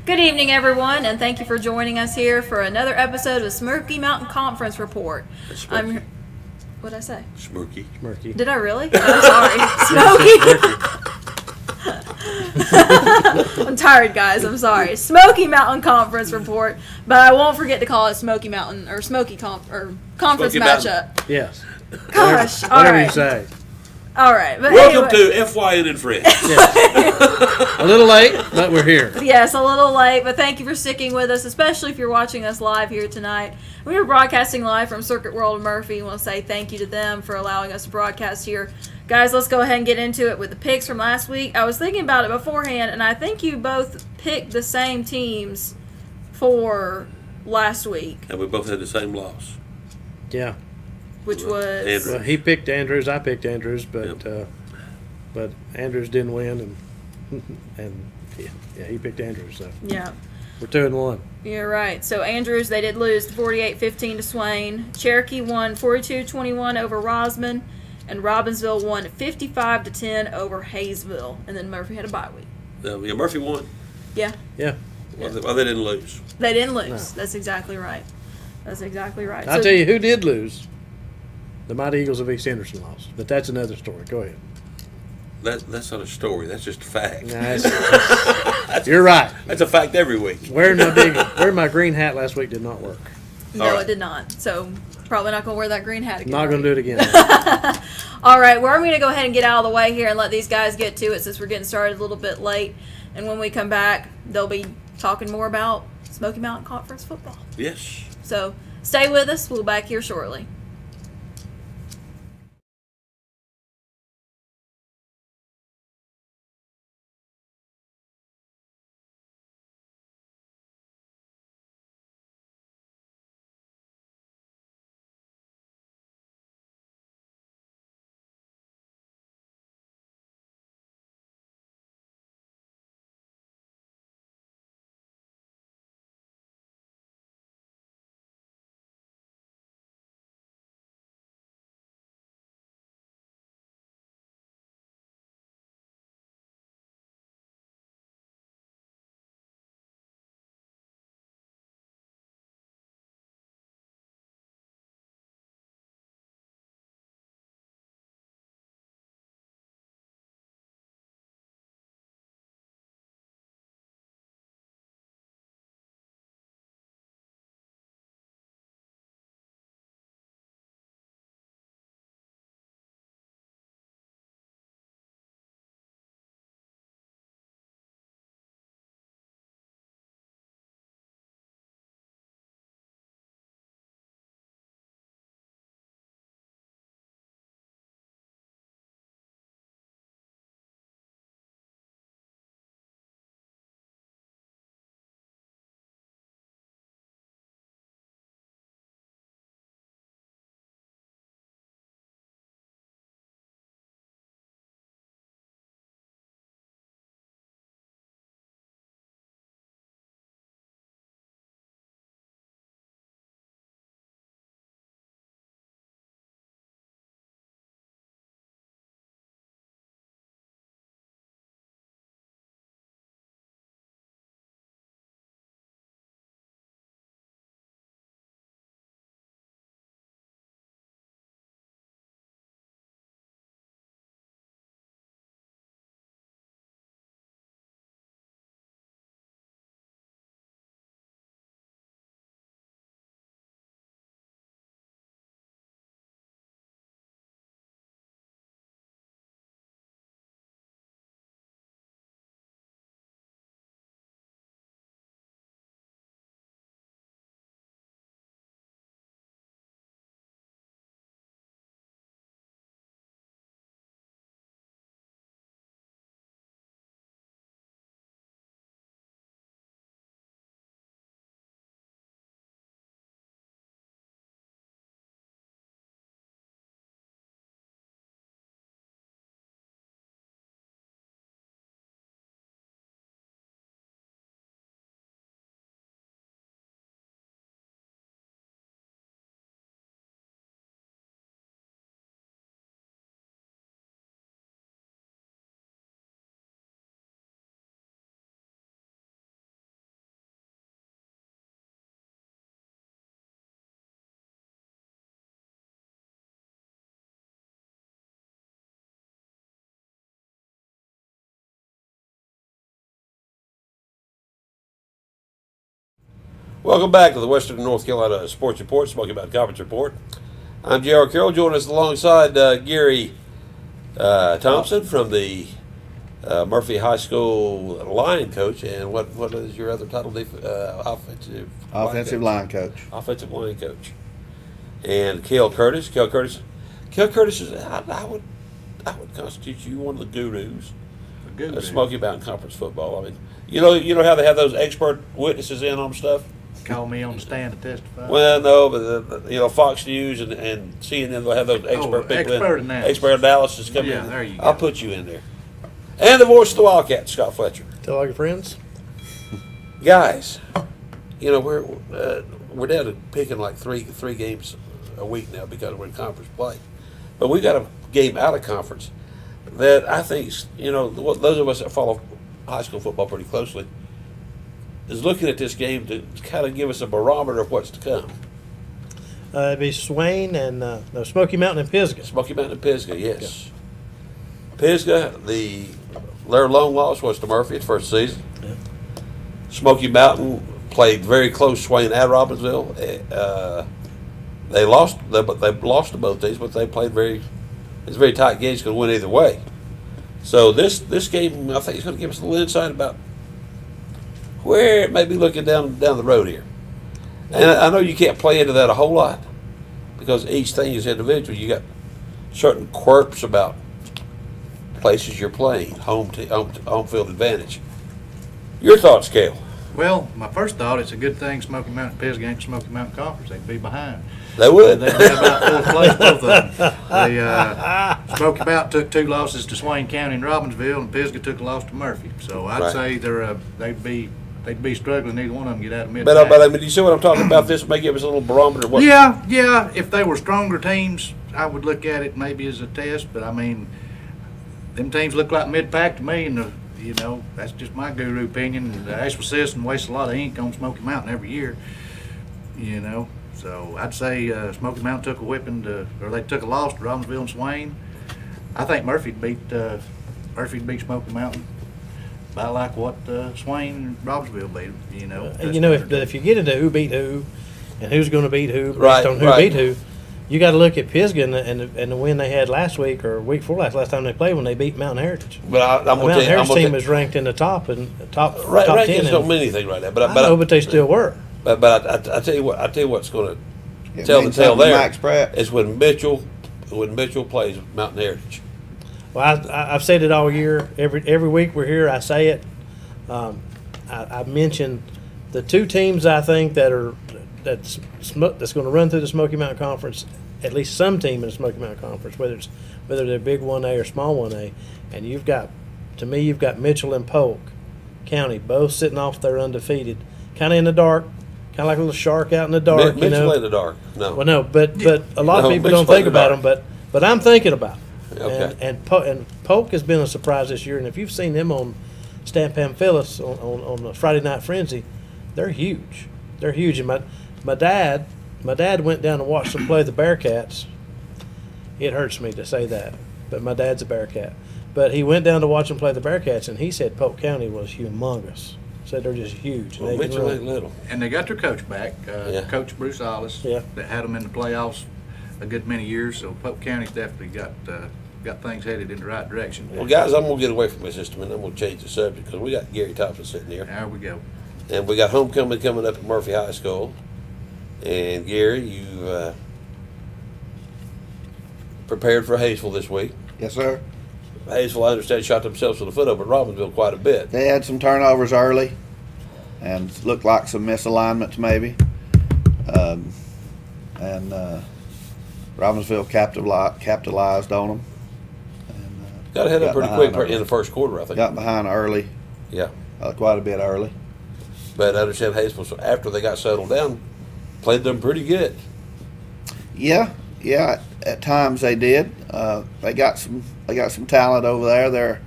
Good evening, everyone, and thank you for joining us here for another episode of Smoky Mountain Conference Report. Smirky. What'd I say? Smirky. Murky. Did I really? I'm sorry. Smoky. I'm tired, guys. I'm sorry. Smoky Mountain Conference Report, but I won't forget to call it Smoky Mountain or Conference Smoky Mountain. Matchup. Yes. Gosh, all Whatever right. you say. All right, but Welcome anyway. to FYN and Friends. A little late, but we're here. Yes, a little late, but thank you for sticking with us, especially if you're watching us live here tonight. We are broadcasting live from Circuit World of Murphy. We want to say thank you to them for allowing us to broadcast here. Guys, let's go ahead and get into it with the picks from last week. I was thinking about it beforehand, and I think you both picked the same teams for last week, And we both had the same loss. Yeah. which was... Andrew. Well, he picked Andrews. I picked Andrews, but Andrews didn't win, and yeah, he picked Andrews. So Yeah. we're 2-1. You're right. So Andrews, they did lose 48-15 to Swain. Cherokee won 42-21 over Rosman, and Robbinsville won 55-10 over Hayesville. And then Murphy had a bye week. Yeah, Murphy won. Yeah, Yeah. Well, they didn't lose. they didn't lose. No. That's exactly right. That's exactly right. I'll tell you who did lose. The Mighty Eagles of East Henderson lost, but that's another story. Go ahead. That's not a story. That's just a fact. You're right. That's a fact every week. Wearing my green hat last week did not work. No, All right. it did not. So probably not going to wear that green hat again. Not going to do it again. All right, well, I'm going to go ahead and get out of the way here and let these guys get to it since we're getting started a little bit late. And when we come back, they'll be talking more about Smoky Mountain Conference football. Yes. So stay with us. We'll be back here shortly. Welcome back to the Western North Carolina Sports Report, Smoky Mountain Conference Report. I'm J.R. Carroll, joining us alongside Gary Thompson from the Murphy High School line coach. And what is your other title? Offensive line coach. Offensive line coach. And Cale Curtis. Cale Curtis is, I would constitute you one of the gurus of Smoky Mountain Conference football. I mean, you know how they have those expert witnesses in on stuff? Call me on the stand to testify. Well, no, but Fox News and CNN will have those expert people expert analysis come in. Yeah, there you go. I'll put you in there. And the voice of the Wildcat, Scott Fletcher. Tell all your friends. Guys, we're down to picking like three games a week now because we're in conference play. But we got a game out of conference that I think, those of us that follow high school football pretty closely is looking at this game to kind of give us a barometer of what's to come. It'd be Swain and Smoky Mountain and Pisgah. Smoky Mountain and Pisgah, yes. Yeah. Pisgah, their lone loss was to Murphy at first season. Yeah. Smoky Mountain played very close Swain at Robbinsville. They lost to both teams, but they played it's a very tight game. It's going to win either way. So this game, I think, is going to give us a little insight about where it may be looking down the road here. And I know you can't play into that a whole lot because each thing is individual. You got certain quirks about places you're playing, home field advantage. Your thoughts, Cale? Well, my first thought, it's a good thing Smoky Mountain Pisgah ain't Smoky Mountain Conference. They'd be behind. They would. They'd be about fourth place, both of them. Smoky Mountain took 2 losses to Swain County and Robbinsville, and Pisgah took a loss to Murphy. So I'd say they'd be struggling. Neither one of them get out of mid. But I mean, you see what I'm talking about? This may give us a little barometer. Of what Yeah. If they were stronger teams, I would look at it maybe as a test. But I mean, them teams look like mid-pack to me, and that's just my guru opinion. The Asheville Citizen wastes a lot of ink on Smoky Mountain every year. So I'd say Smoky Mountain took a whipping they took a loss to Robbinsville and Swain. I think Murphy'd beat Smoky Mountain by like what Swain and Robbinsville beat them. If you get into who beat who and who's going to beat who based Right, on who beat who, you got to look at Pisgah and the win they had last week or week before last time they played when they beat Mountain Heritage. But I'm The going Mountain to tell Heritage you, team was ranked in the top 10. rankings don't mean anything right now. But they still were. But I tell you what's going to tell the means tale something to there Max Pratt. is when Mitchell plays Mountain Heritage. Well, I've said it all year. Every week we're here, I say it. I mentioned the 2 teams I think that's going to run through the Smoky Mountain Conference. At least some team in the Smoky Mountain Conference, whether they're big 1A or small 1A, and you've got Mitchell and Polk County both sitting off there undefeated, kind of in the dark, kind of like a little shark out in the dark. Mitchell in the dark. No. Well, no, but a lot of people don't think about them, but I'm thinking about them. Okay. And Polk has been a surprise this year, and if you've seen them on Stan Pamphilis on the Friday Night Frenzy, they're huge. They're huge. And my dad went down to watch them play the Bearcats. It hurts me to say that, but my dad's a Bearcat. But he went down to watch them play the Bearcats, and he said Polk County was humongous. Said they're just huge. Well, Mitchell ain't little. And they got their coach back, Coach Bruce Ollis, that had them in the playoffs a good many years. So Polk County's definitely got things headed in the right direction. Well, guys, I'm going to get away from this just a minute. I'm going to change the subject because we got Gary Thompson sitting here. There we go. And we got homecoming coming up at Murphy High School. And Gary, you prepared for Hayesville this week. Yes, sir. Hayesville, I understand, shot themselves in the foot over at Robbinsville quite a bit. They had some turnovers early, and looked like some misalignments maybe. Robbinsville capitalized on them. And, Got ahead up pretty quick in the first quarter, I think. Got behind early. Yeah. Quite a bit early. But I understand Hayesville, after they got settled down, played them pretty good. Yeah. At times they did. They got some talent over there. They're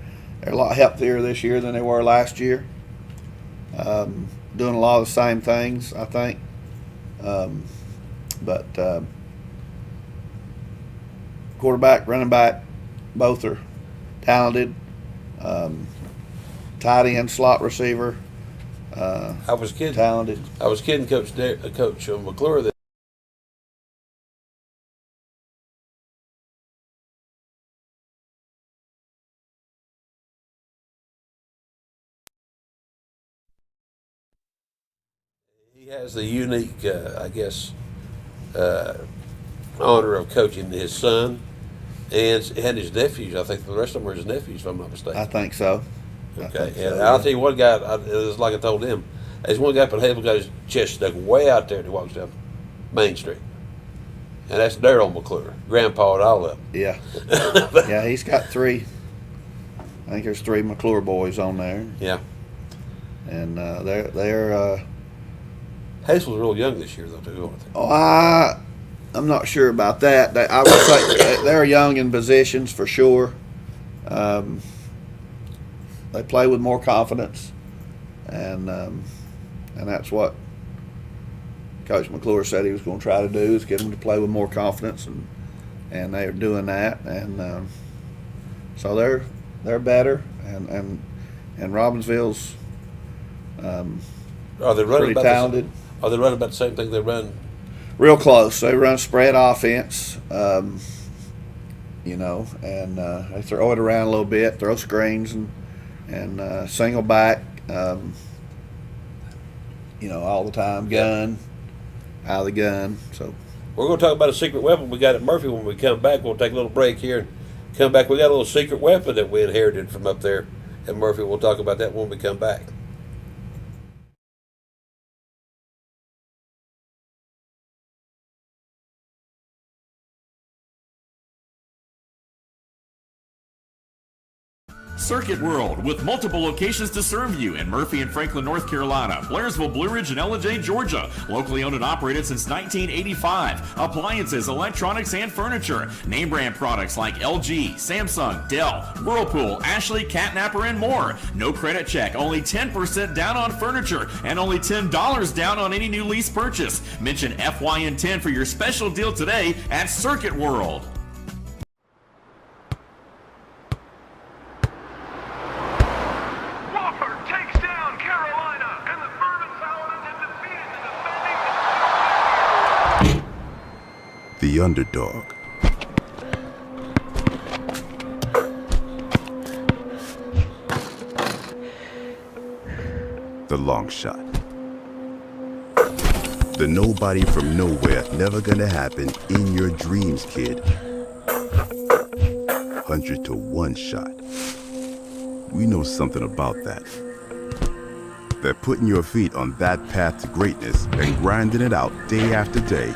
a lot healthier this year than they were last year. Doing a lot of the same things, I think. But quarterback, running back, both are talented. Tight end, slot receiver, I was kidding. talented. I was kidding Coach McClure that he has the unique, I guess, honor of coaching his son and his nephews. I think the rest of them are his nephews, if I'm not mistaken. I think so. I Okay, think so, and I'll yeah. tell you one guy. It was like I told him. There's one guy, but Hable got his chest stuck way out there, and he walks down Main Street, and that's Daryl McClure, Grandpa and all of them. Yeah. Yeah, he's got 3. I think there's 3 McClure boys on there, Yeah, and they're. Hazel's real young this year, though, too. Aren't they? Oh, I'm not sure about that. I would say they're young in positions for sure. They play with more confidence, and that's what Coach McClure said he was going to try to do, is get them to play with more confidence, and they're doing that, and so they're better, and Robbinsville's Are they running pretty about talented. Are they running about the same thing they run? Real close. They run spread offense, you know, and they throw it around a little bit, throw screens and single back, you know, all the time. Gun, out of the gun. So We're going to talk about a secret weapon we got at Murphy when we come back. We'll take a little break here and come back. We got a little secret weapon that we inherited from up there at Murphy. We'll talk about that when we come back. Circuit World, with multiple locations to serve you in Murphy and Franklin, North Carolina, Blairsville, Blue Ridge, and Ellijay, Georgia. Locally owned and operated since 1985. Appliances, electronics, and furniture. Name brand products like LG, Samsung, Dell, Whirlpool, Ashley, Catnapper, and more. No credit check, only 10% down on furniture, and only $10 down on any new lease purchase. Mention FYN10 for your special deal today at Circuit World. The underdog. The long shot. The nobody from nowhere, never gonna happen in your dreams, kid. 100 to 1 shot. We know something about that. That putting your feet on that path to greatness and grinding it out day after day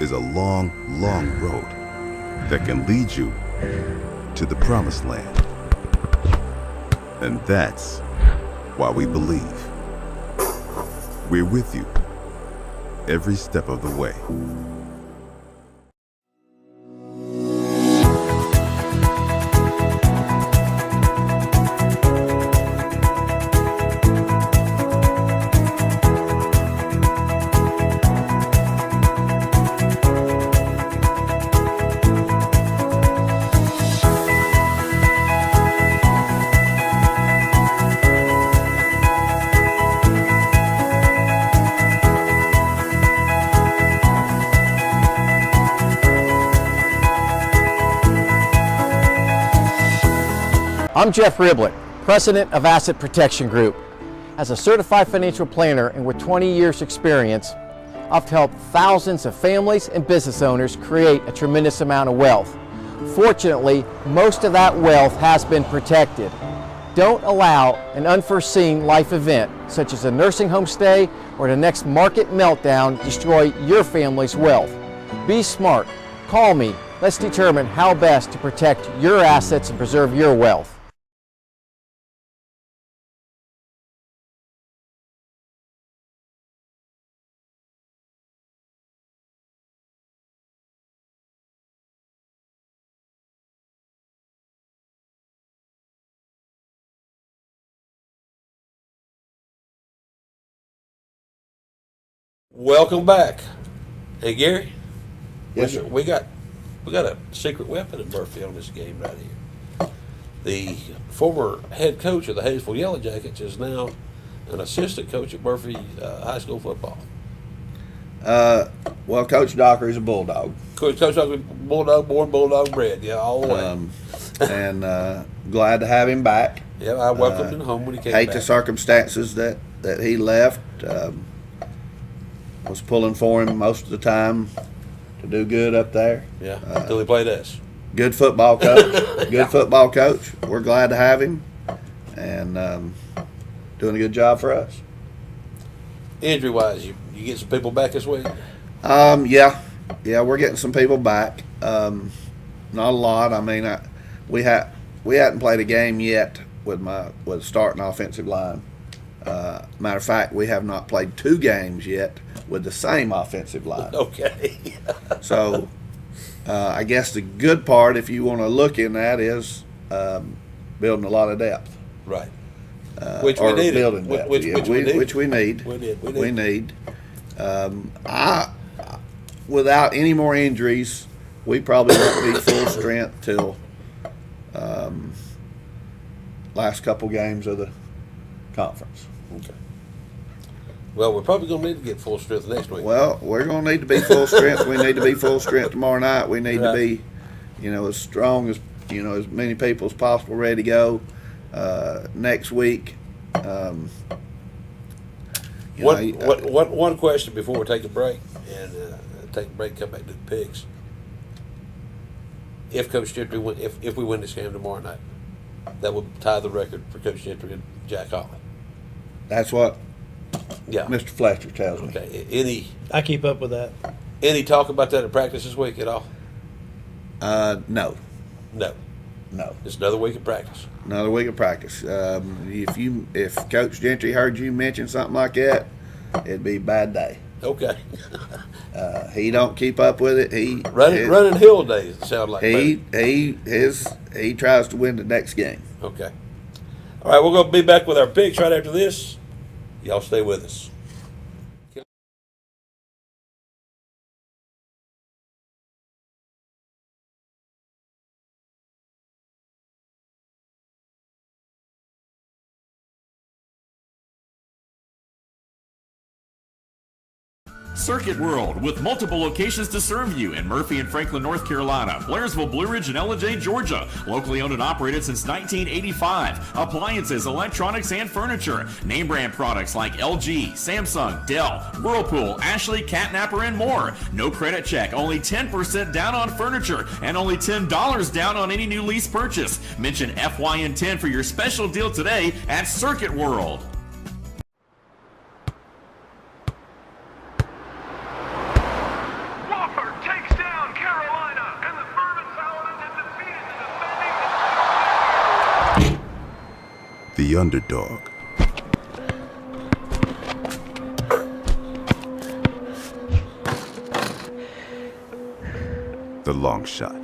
is a long, long road that can lead you to the promised land. And that's why we believe. We're with you every step of the way. I'm Jeff Riblett, President of Asset Protection Group. As a certified financial planner and with 20 years experience, I've helped thousands of families and business owners create a tremendous amount of wealth. Fortunately, most of that wealth has been protected. Don't allow an unforeseen life event, such as a nursing home stay or the next market meltdown, destroy your family's wealth. Be smart. Call me. Let's determine how best to protect your assets and preserve your wealth. Welcome back. Hey, Gary. Yes, sir. We got a secret weapon at Murphy on this game right here. The former head coach of the Hayesville Yellow Jackets is now an assistant coach at Murphy High School football. Well, Coach Dockery's a Bulldog. Coach Bulldog, born Bulldog bred, yeah, all the way. And glad to have him back. Yeah, I welcomed him home when he came Hate back. the circumstances that he left. Was pulling for him most of the time to do good up there. Yeah, until he played us. Good football coach. Good football coach. We're glad to have him, and doing a good job for us. Injury-wise, you get some people back this week? Yeah, we're getting some people back. Not a lot. I mean, we hadn't played a game yet with starting offensive line. Matter of fact, we have not played 2 games yet with the same offensive line. Okay. So, I guess the good part, if you want to look in that, is building a lot of depth. Right. Which we needed. Building depth. Which we need. We need. Without any more injuries, we probably won't be full strength till last couple games of the conference. Okay. Well, we're probably going to need to get full strength next week. Well, we're going to need to be full strength. We need to be full strength tomorrow night. We need to be, as strong as, as many people as possible ready to go next week. One question before we take a break and come back to the picks. If Coach Gentry if we win this game tomorrow night, that would tie the record for Coach Gentry and Jack Holly. That's what Yeah. Mr. Fletcher tells me. Okay. I keep up with that. Any talk about that at practice this week at all? No. No. It's another week of practice. Another week of practice. If Coach Gentry heard you mention something like that, it'd be a bad day. Okay. He don't keep up with it. Running hill days. It sounds like he tries to win the next game. Okay. All right, we're going to be back with our picks right after this. Y'all stay with us. Circuit World, with multiple locations to serve you in Murphy and Franklin, North Carolina, Blairsville, Blue Ridge, and Ellijay, Georgia. Locally owned and operated since 1985. Appliances, electronics, and furniture. Name brand products like LG, Samsung, Dell, Whirlpool, Ashley, Catnapper, and more. No credit check, only 10% down on furniture, and only $10 down on any new lease purchase. Mention FYN10 for your special deal today at Circuit World. The underdog. The long shot.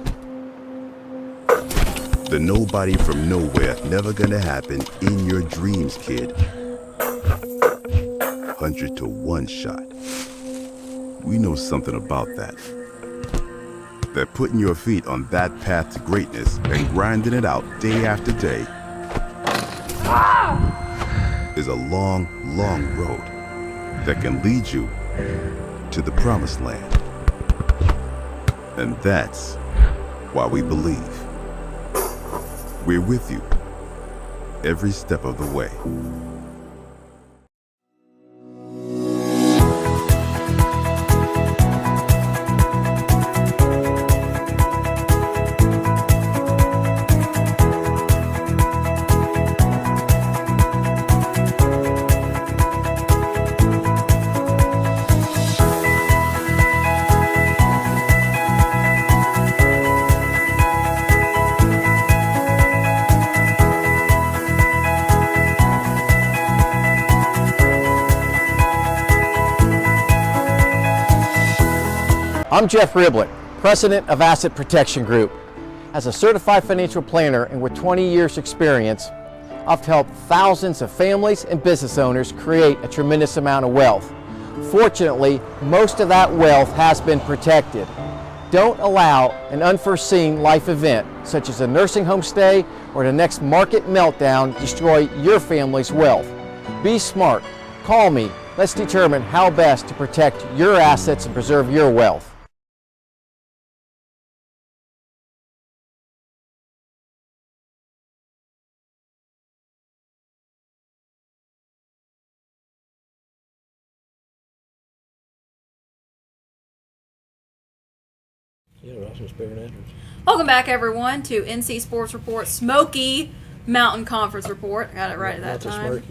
The nobody from nowhere, never gonna happen in your dreams, kid. 100 to 1 shot. We know something about that. That putting your feet on that path to greatness and grinding it out day after day is a long, long road that can lead you to the promised land. And that's why we believe. We're with you every step of the way. I'm Jeff Riblett, President of Asset Protection Group. As a certified financial planner and with 20 years experience, I've helped thousands of families and business owners create a tremendous amount of wealth. Fortunately, most of that wealth has been protected. Don't allow an unforeseen life event, such as a nursing home stay or the next market meltdown, destroy your family's wealth. Be smart. Call me. Let's determine how best to protect your assets and preserve your wealth. Yeah, Rossman's Bear and Andrews. Welcome back, everyone, to NC Sports Report Smoky Mountain Conference Report. Got it right that time.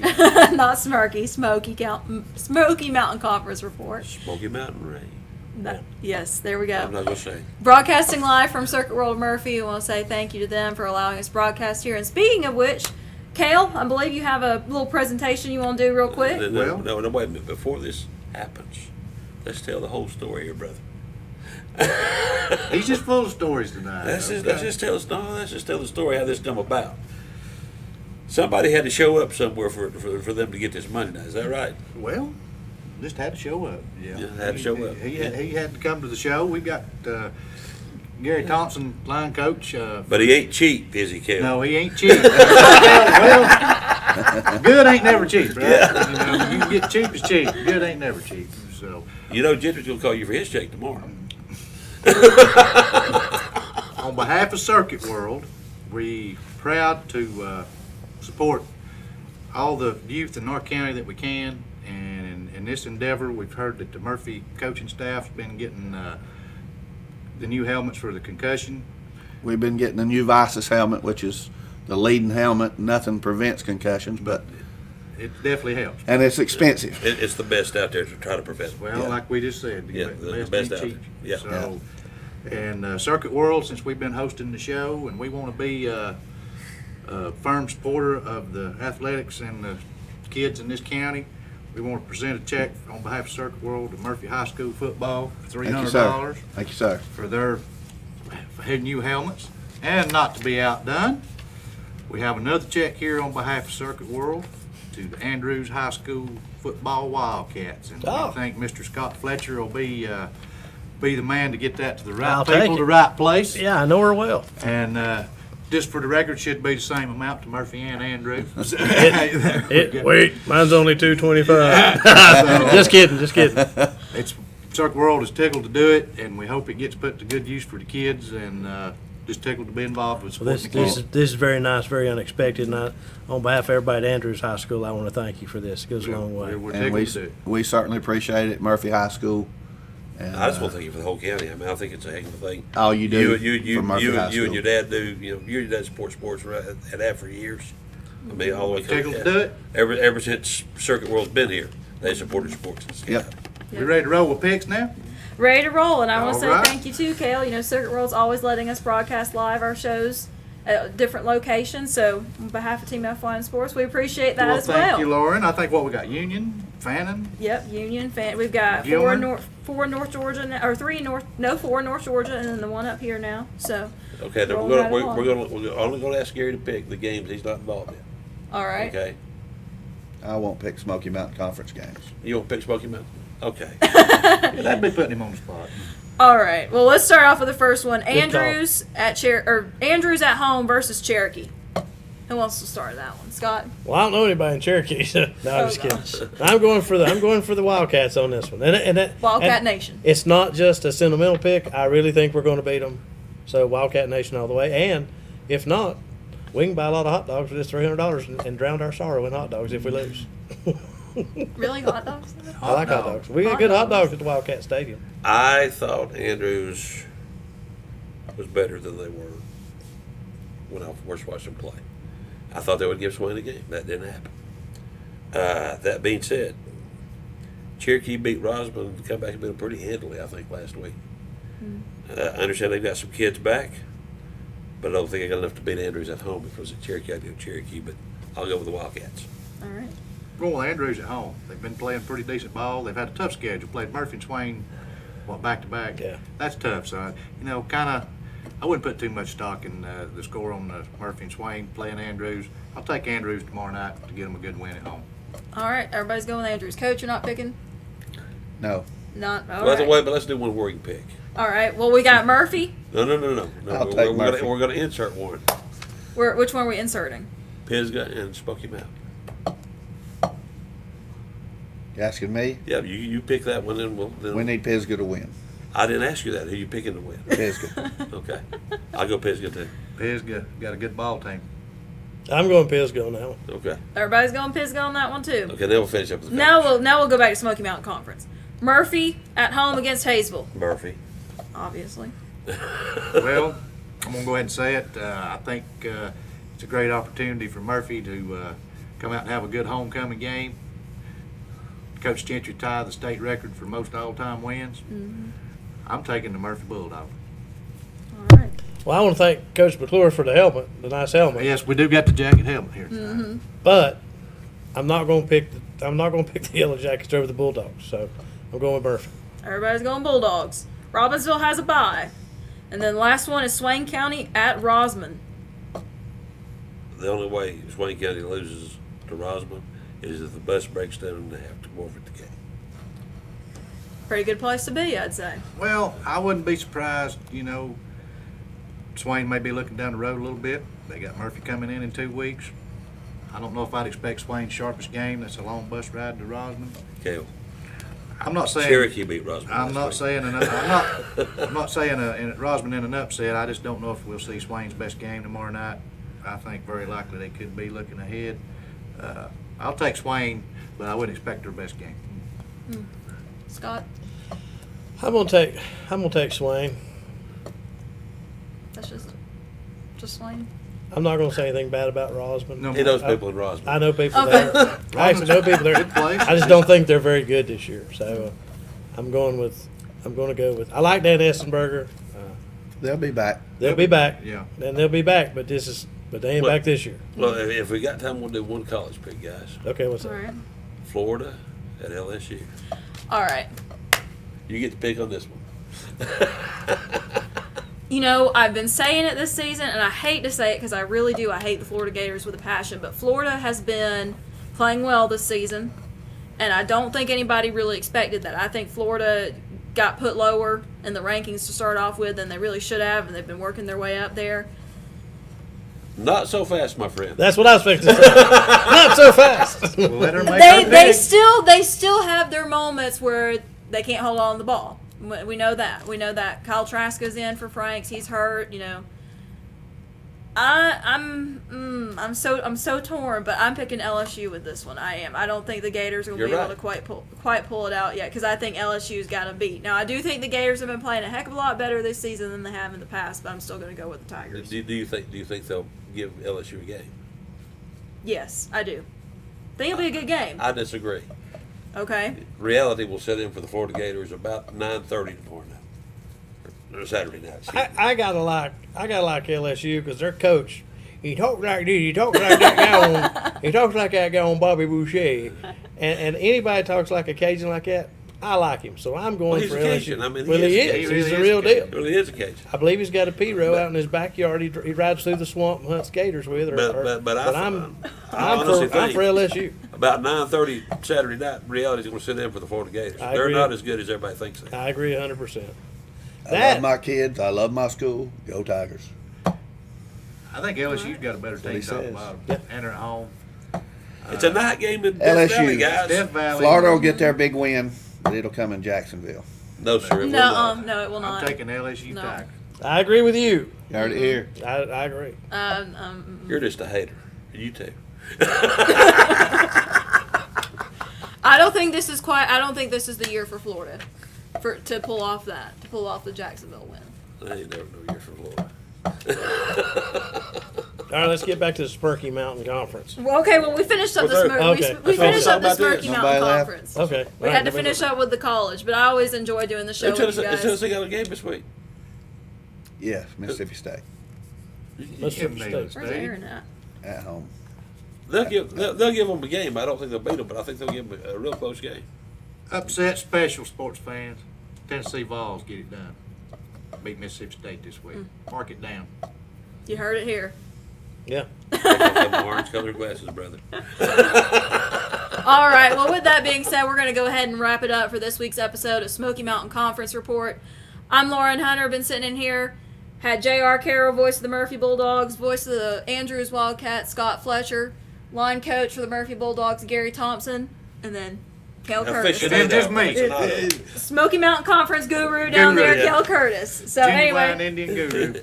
Not Smirky, Smoky Mountain Conference Report. Smoky Mountain Rain. Yes, there we go. I'm not going to say. Broadcasting live from Circuit World of Murphy. I want to say thank you to them for allowing us to broadcast here. And speaking of which, Cale, I believe you have a little presentation you want to do real quick. No, wait a minute. Before this happens, let's tell the whole story here, brother. He's just full of stories tonight. Let's just tell the story how this come about. Somebody had to show up somewhere for them to get this money now. Is that right? Well, just had to show up. Yeah, had to show up. He had to come to the show. We got Gary Thompson, line coach. But he ain't cheap, is he, Kel? No, he ain't cheap. Well, good ain't never cheap, right? Yeah. You know, you can get cheap as cheap. Good ain't never cheap. So Gentry's gonna call you for his check tomorrow. on behalf of Circuit World, we proud to support all the youth in North County that we can. And in this endeavor, we've heard that the Murphy coaching staff's been getting the new helmets for the concussion. We've been getting the new Visus helmet, which is the leading helmet. Nothing prevents concussions, but It definitely helps. and it's expensive. It's the best out there to try to prevent. Well, Yeah. like we just said, Yeah, the best ain't out cheap. there. Yeah. So, and Circuit World, since we've been hosting the show, and we want to be a firm supporter of the athletics and the kids in this county, we want to present a check on behalf of Circuit World to Murphy High School football for Thank you, $300 sir. Thank you, sir. for their new helmets. And not to be outdone, we have another check here on behalf of Circuit World to the Andrews High School football Wildcats. And I think Mr. Scott Fletcher will be the man to get that to the right I'll take people, it. the right place. Yeah, I know her well. And just for the record, should be the same amount to Murphy and Andrew. Wait, mine's only $225. Just kidding. It's Circuit World is tickled to do it, and we hope it gets put to good use for the kids, and just tickled to be involved with Well, supporting the kids. this is very nice, very unexpected, and on behalf of everybody at Andrews High School, I want to thank you for this. It goes a long way. We're And tickled to do it. we certainly appreciate it, Murphy High School. And, I just want to thank you for the whole county. I mean, I think it's a heck of a thing. all you do You for Murphy High and School. your dad do. You and your dad support sports right at that for years. I mean, all the way Tickled to do it. Ever since Circuit World's been here, they supported sports. Yep. We ready to roll with picks now? Ready to roll, and I want All to say right. thank you too, Cale. Circuit World's always letting us broadcast live our shows at different locations. So, on behalf of Team F1 Sports, we appreciate that Well, as thank well. you, Lauren. I think what we got, Union, Fannin. Yep, Union fan. We've got Gilmer. four North Georgia, or four North Georgia, and then the one up here now. So, Okay, then Rolling right we're only going to ask Gary to pick the games he's not involved in. all right. Okay, I won't pick Smoky Mountain Conference games. you want to pick Smoky Mountain? Okay. That'd be putting him on the spot. All right. Well, let's start off with the first one. call. Andrews Andrews at home versus Cherokee. Who wants to start that one, Scott? Well, I don't know anybody in Cherokee. No, I'm just gosh. kidding. I'm going for the Wildcats on this one. Wildcat and Nation. It's not just a sentimental pick. I really think we're going to beat them. So Wildcat Nation all the way. And if not, we can buy a lot of hot dogs for this $300 and drown our sorrow in hot dogs if we lose. Really, hot dogs? I like hot dogs. We get good hot dogs at the Wildcat Stadium. I thought Andrews was better than they were when I first watched them play. I thought they would give Swain a game. That didn't happen. That being said, Cherokee beat Rosman to come back and beat them pretty handily, I think, last week. I understand they've got some kids back, but I don't think I got enough to beat Andrews at home. If it was at Cherokee, I'd go Cherokee, but I'll go with the Wildcats. All right. Going with Andrews at home. They've been playing pretty decent ball. They've had a tough schedule. Played Murphy and Swain, back to back. Yeah. That's tough. So, I wouldn't put too much stock in the score on Murphy and Swain playing Andrews. I'll take Andrews tomorrow night to get them a good win at home. All right. Everybody's going with Andrews. Coach, you're not picking? No. Not. All Well, right. wait, but let's do one where you can pick. All right. Well, we got Murphy. No. I'll take Murphy. We're gonna insert one. Which one are we inserting? Pisgah and Smoky Mountain. You asking me? Yeah, you pick that one, then we'll. We need Pisgah to win. I didn't ask you that. Who you picking to win? Pisgah. Okay, I'll go Pisgah too. Pisgah got a good ball team. I'm going Pisgah on that one. Okay. Everybody's going Pisgah on that one too. Okay, then we'll finish up with the Now we'll go back to Smoky Mountain Conference. Murphy at home against Hayesville, Murphy. obviously. Well, I'm going to go ahead and say it. I think it's a great opportunity for Murphy to come out and have a good homecoming game. Coach Gentry tied the state record for most all-time wins. Mm-hmm. I'm taking the Murphy Bulldogs. All right. Well, I want to thank Coach McClure for the helmet, the nice helmet. Yes, we do got the jacket helmet here tonight. Mm-hmm. But I'm not going to pick the Yellow Jackets over the Bulldogs. So I'm going with Murphy. Everybody's going Bulldogs. Robbinsville has a bye. And then last one is Swain County at Rosman. The only way Swain County loses to Rosman is if the bus breaks down and they have to forfeit the game. Pretty good place to be, I'd say. Well, I wouldn't be surprised, Swain may be looking down the road a little bit. They got Murphy coming in 2 weeks. I don't know if I'd expect Swain's sharpest game. That's a long bus ride to Rosman. Okay. I'm not saying Cherokee beat Rosman. I'm not last week. saying I'm not saying Rosman in an upset. I just don't know if we'll see Swain's best game tomorrow night. I think very likely they could be looking ahead. I'll take Swain, but I wouldn't expect their best game. Scott? I'm gonna take Swain. That's just Swain? I'm not gonna say anything bad about Rosman. No. He knows people in Rosman. I know people Okay. there. I actually know people there. Good place. I just don't think they're very good this year. So I'm going to go with. I like Dan Essenberger. They'll be back. They'll be back. Yeah. And they'll be back. But they ain't back this year. Well, if we got time, we'll do one college pick, guys. Okay, what's All that? right. Florida at LSU. All right. You get to pick on this one. I've been saying it this season, and I hate to say it because I really do. I hate the Florida Gators with a passion, but Florida has been playing well this season, and I don't think anybody really expected that. I think Florida got put lower in the rankings to start off with than they really should have, and they've been working their way up there. Not so fast, my friend. That's what I was expecting to say. Not so fast. We'll let her make her They pick. still have their moments where they can't hold on to the ball. We know that. We know that. Kyle Traska's in for Franks. He's hurt. I'm so torn, but I'm picking LSU with this one. I am. I don't think the Gators will be able to quite pull it out yet because I think LSU's got to beat. Now I do think the Gators have been playing a heck of a lot better this season than they have in the past, but I'm still going to go with the Tigers. Do you think they'll give LSU a game? Yes, I do. Think it'll be a good game. I disagree. Okay. Reality will set in for the Florida Gators about 9:30 tomorrow night, or Saturday night. excuse me. I gotta like LSU because their coach. He talks like this. He talks like that guy on. He talks like that guy on Bobby Boucher, and anybody talks like a Cajun like that, I like him. So I'm going He's for a LSU. Cajun. I mean, well, he he is. really He's the is real a Cajun. deal. It really is a Cajun. I believe he's got a P-row out in his backyard. He rides through the swamp and hunts gators with. I'm honestly for think LSU. About 9:30 Saturday night, reality's going to sit in for the Florida Gators. I They're agree. not as good as everybody thinks they are. I agree 100%. I love my kids. I love my school. Go Tigers. I think LSU's got a better what he team top to says. bottom. And they're at home. It's a night game in Death LSU. Valley, guys. Death Valley. Florida will get their big win, but it'll come in Jacksonville. No, sir. It will No, not. no, it will not. I'm taking LSU No. Tigers. I agree with you. You heard it here. I agree. You're just a hater. You too. I don't think this is the year for Florida, to pull off the Jacksonville win. I ain't never no year for Florida. All right, let's get back to the Smoky Mountain Conference. Well, okay, well we finished up Well, the there- okay. we finished up the Talk about Smoky this. Mountain Nobody left? Conference. Okay. We had to finish up with the college, but I always enjoy doing the show with you Is guys. Tennessee got a game this week? Yes, Mississippi State Let's Give them State. Neyland Where's State. Aaron at? at home. They'll give them a game. I don't think they'll beat them, but I think they'll give them a real close game. Upset special, sports fans. Tennessee Vols get it done. Beat Mississippi State this week. Mark it down. You heard it here. Yeah. Take off them orange-colored glasses, brother. All right. Well, with that being said, we're going to go ahead and wrap it up for this week's episode of Smoky Mountain Conference Report. I'm Lauren Hunter. Been sitting in here. Had J.R. Carroll, voice of the Murphy Bulldogs, voice of the Andrews Wildcats, Scott Fletcher, line coach for the Murphy Bulldogs, Gary Thompson, and then Kel Curtis. It ain't just me. Smoky Mountain Conference guru down there, yeah. Kel Curtis. So Genuine anyway. Indian guru.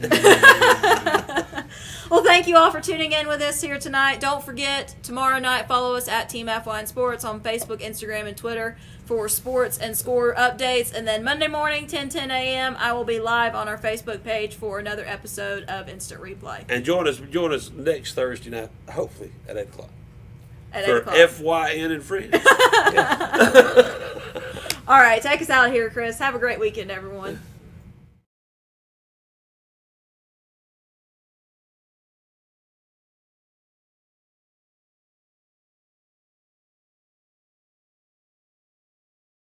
Well, thank you all for tuning in with us here tonight. Don't forget, tomorrow night, follow us at Team F1 Sports on Facebook, Instagram, and Twitter for sports and score updates. And then Monday morning, 10 a.m., I will be live on our Facebook page for another episode of Instant Replay. And join us next Thursday night, hopefully, at 8 o'clock. At For 8 o'clock. FYN and Friends. All right, take us out here, Chris. Have a great weekend, everyone.